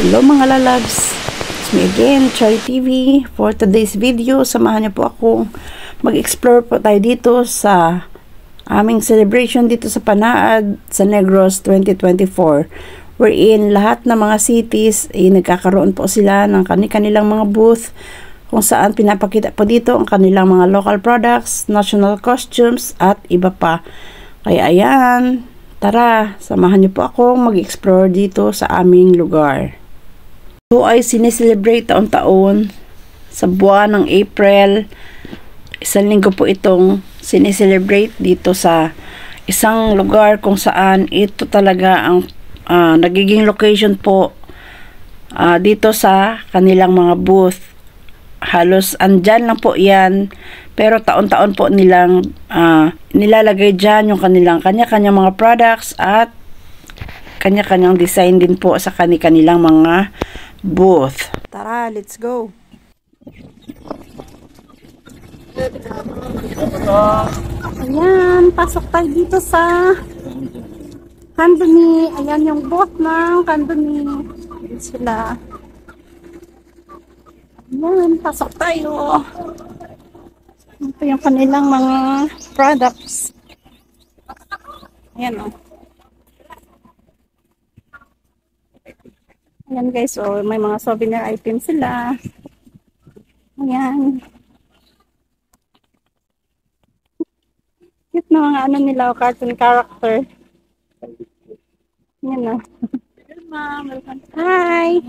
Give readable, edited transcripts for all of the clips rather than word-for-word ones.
Hello mga lalabs, it's me again, Chari TV. For today's video, samahan niyo po ako mag-explore po tayo dito sa aming celebration dito sa Panaad sa Negros 2024, wherein lahat ng mga cities nagkakaroon po sila ng kanilang mga booth kung saan pinapakita po dito ang kanilang mga local products, national costumes at iba pa. Kaya ayan, tara, samahan niyo po ako mag-explore dito sa aming lugar. Ito ay sineselebrate taon-taon sa buwan ng April. Isang linggo po itong sineselebrate dito sa isang lugar kung saan ito talaga ang nagiging location po dito sa kanilang mga booth. Halos andyan lang po yan, pero taon-taon po nilang nilalagay dyan yung kanya-kanyang mga products at kanya-kanyang design din po sa kanilang mga booth. Tara, let's go! Ayan, pasok tayo dito sa Candoni. Ayan yung booth ng Candoni. Ayan sila. Ayan, pasok tayo. Ito yung kanilang mga products. Ayan o. Ayan guys, may mga souvenir items sila. Ayan. Cute na mga ano nila, cartoon character. Ayan o. Hi!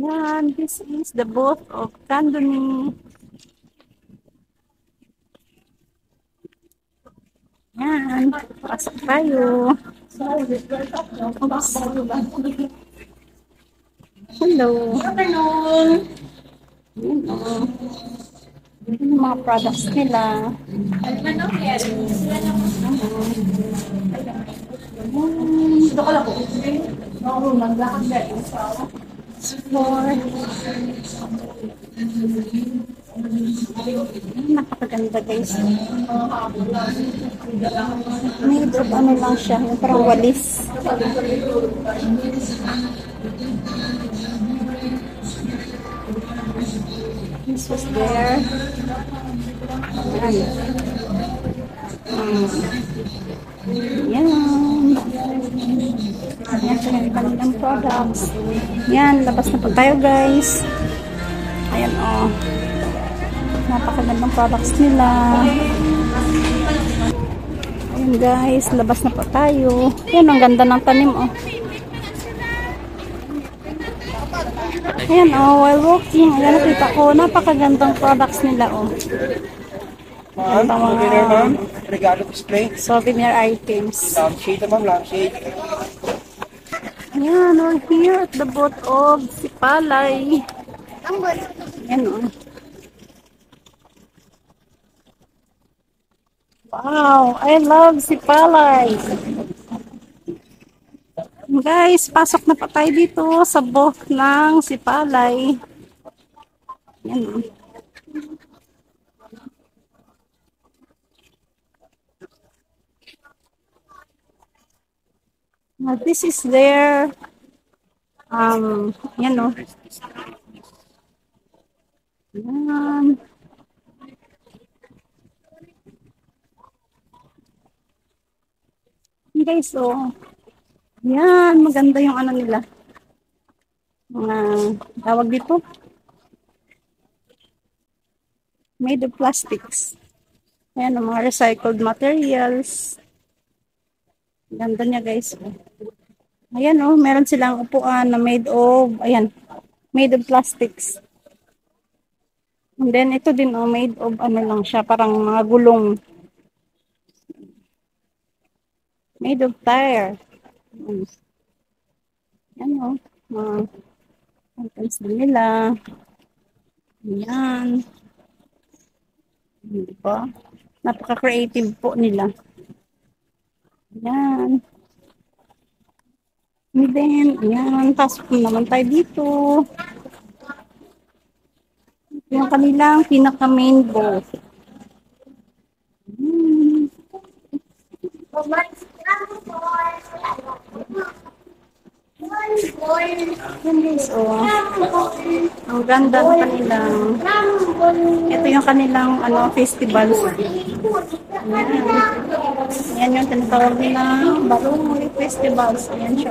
Ayan, this is the booth of Candoni. Ayan, pasok tayo. Hello. Afternoon. Ayan o. Yung mga products nila. Dito ko lang po. Naglakad ba? Napakaganda guys. Made of ano lang siya, yung parang walis. This was there. Ayan. Yan. Yan siya yung kanilang products. Yan, labas na po tayo guys. Ayan o. Napakagandang products nila. Ayan guys, labas na po tayo. Ayan, ang ganda ng tanim o. Ayan o, while walking, ayan nakita ko, napakagandang products nila o. Regalo display. Souvenir items. Lampshade naman, lampshade. Ayan, we're here at the booth of Sipalay. Ayan o. Wow, I love Sipalay. Guys, pasok na pa tayo dito sa booth ng Sipalay. Ayan o. Now, this is their yan o. Yan. Guys, so yan, maganda yung ano nila. Mga tawag dito. Made of plastics. Ayan, mga recycled materials. Ganda niya guys. Ayan oh, meron silang upuan na made of, ayan, made of plastics. And then ito din oh, made of ano lang siya, parang mga gulong. Made of tire. Ayan oh, mga items din nila. Ayan. Diba? Napaka-creative po nila. Ayan. And then, ayan, pasok naman tayo dito. Yung kanilang pinaka-main booth. Yan guys, oh. Ang ganda ng kanilang, ito yung kanilang ano, festivals. Yan. Yan yung tinatawag nilang Barumuli Festivals. Ayan siya.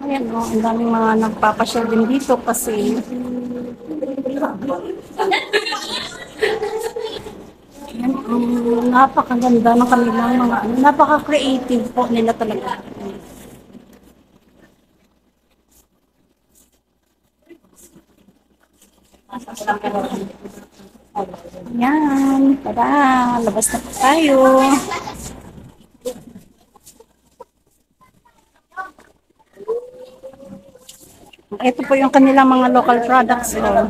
Ayan o, ang daming mga nagpapasyal din dito kasi ayan, napakaganda ng kanilang mga napaka-creative po nila talaga. Ayan, tara, labas na po tayo. Ito po yung kanilang mga local products. Oh.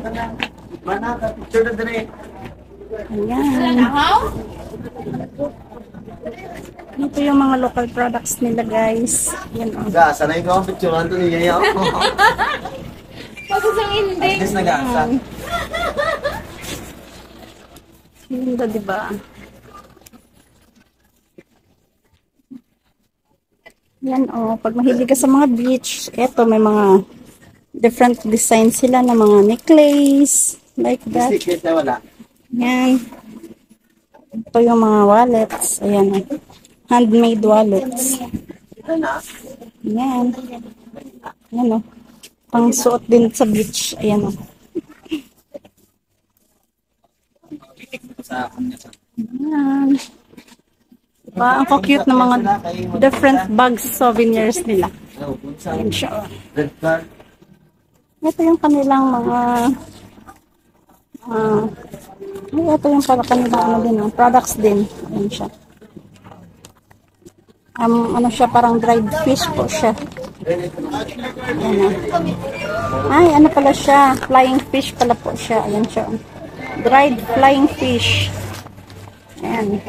Ayan. Ito yung mga local products nila, guys. Ayan, oh. Sanay ko ang picturean to niya yun. At least nag-asa. Ganda, diba? Yan, oh. Pag mahilig ka sa mga beach, eto, may mga different designs sila ng mga necklace. Like that. Yan. Ito yung mga wallets. Ayan, oh. Handmade wallets. Yan. Yan, oh. Pang suot din sa beach. Ayan, oh. Ayan. Diba? Ang cute ng mga different bags, souvenirs nila. Ayan siya. Ito yung kanilang mga ito yung para kanilang ano din, products din. Ayan siya. Ano siya, parang dried fish po siya. Ayan, ay, ano pala siya? Flying fish pala po siya. Ayan siya. Dried flying fish. Ayan.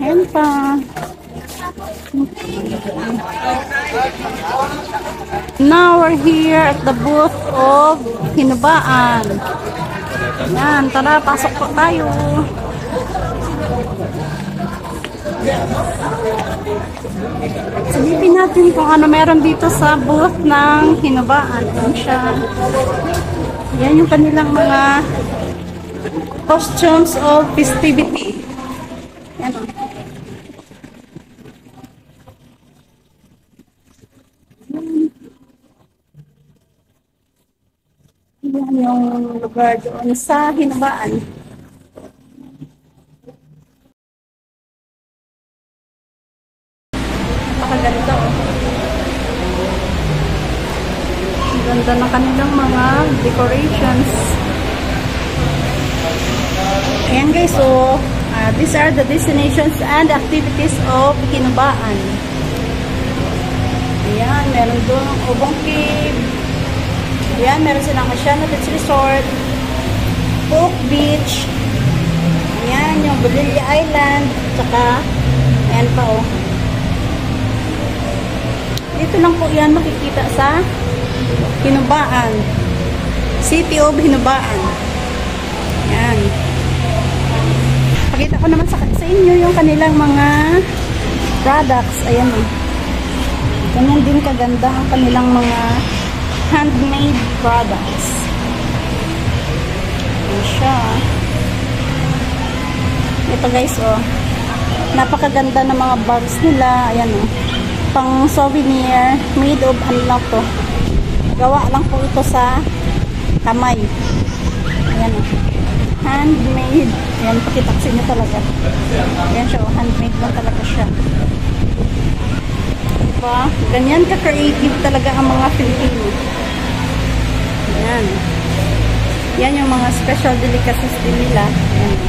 Ayan pa. Now we're here at the booth of Hinubaan. Ayan, tara, pasok po tayo. Silipin natin kung ano meron dito sa booth ng Hinubaan. Ayan siya. Yan yung kanilang mga costumes of festivity. Yan o. Yan yung lugar doon sa Hinubaan. Napakaganda o. Ang ganda ng kanilang mga decorations. Ayan guys, so these are the destinations and activities of Hinubaan. Ayan, meron doon ang Obong Cave. Ayan, meron silang Asiana Beach Resort, Oak Beach. Ayan, yung Bulilia Island. Tsaka, ayan pa oh. Dito lang po yan makikita sa Hinubaan. City of Hinubaan. Ayan. Pakita ko naman sa inyo yung kanilang mga products. Ayan o. Ganyan din kaganda ang kanilang mga handmade products. Ayan siya. Ito guys o. Napakaganda ng mga bags nila. Ayan o. Pang souvenir. Made of ano lang to. Gawa lang po ito sa kamay. Ayan o. Handmade. Ayan, pakitaksin nyo talaga. Ayan siya, oh, handmade lang talaga siya. Diba? Ganyan ka-creative talaga ang mga Filipino. Ayan. Yan yung mga special delicacies din nila. Ayan.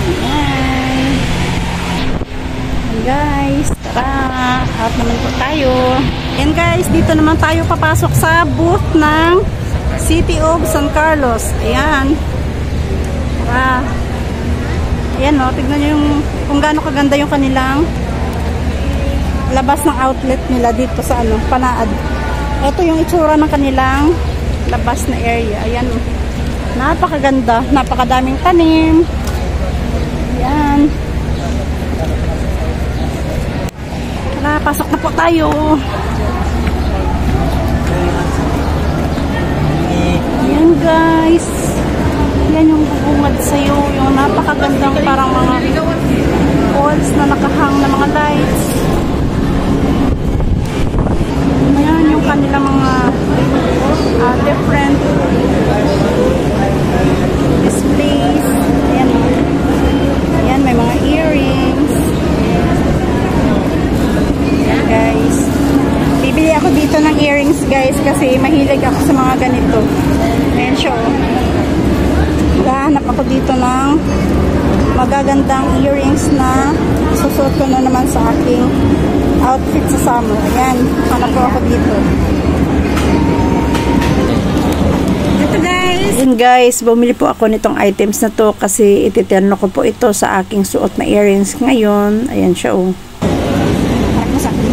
Ayan. Ayan guys, tara. Out naman po tayo. Ayan guys, dito naman tayo papasok sa booth ng City of San Carlos. Ayan. Ayan o, tignan nyo yung kung gaano kaganda yung kanilang labas ng outlet nila dito sa ano, Panaad. Ito yung itsura ng kanilang labas na area. Ayan. Napakaganda. Napakadaming tanim. Ayan. Tara, pasok na po tayo. Ayan guys. Yan yung bubungad sa'yo. Yung napakagandang parang mga walls na nakahang na mga lights. Ayan yung kanilang mga different displays. Ayan. Ayan, may mga earrings. Ayan guys. Bibili ako dito ng earrings guys kasi mahilig ako sa mga ganito. Ayan siya. Gahanap ako dito ng magagandang earrings na susuot ko na naman sa aking outfit sa summer. Ayan, hanap ko ako dito. Ito guys! Ayan guys, bumili po ako nitong items na to kasi ititerno ko po ito sa aking suot na earrings ngayon. Ayan siya oh. Harap mo sa akin.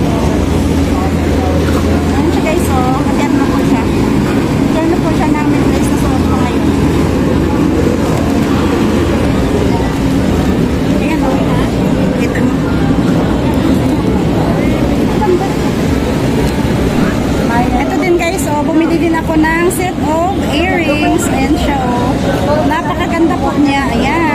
Ayan siya guys oh. Terno po siya. Terno po siya ng necklace na suot ko ngayon. Ayan oh. Ito mo. Ito din guys, oh, bumili din ako ng set of earrings. Ayan siya, oh. Napakaganda po niya. Ayan.